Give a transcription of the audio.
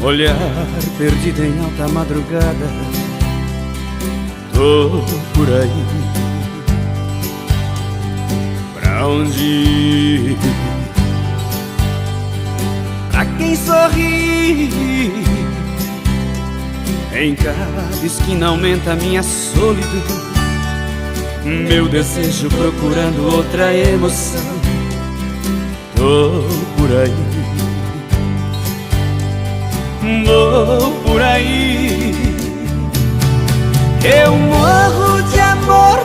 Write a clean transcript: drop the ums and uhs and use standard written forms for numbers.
olhar perdido em alta madrugada. Tô por aí, pra onde ir? Pra quem sorri, em cada esquina aumenta minha solidão, meu desejo procurando outra emoção. Tô por aí, vou por aí. Eu morro de amor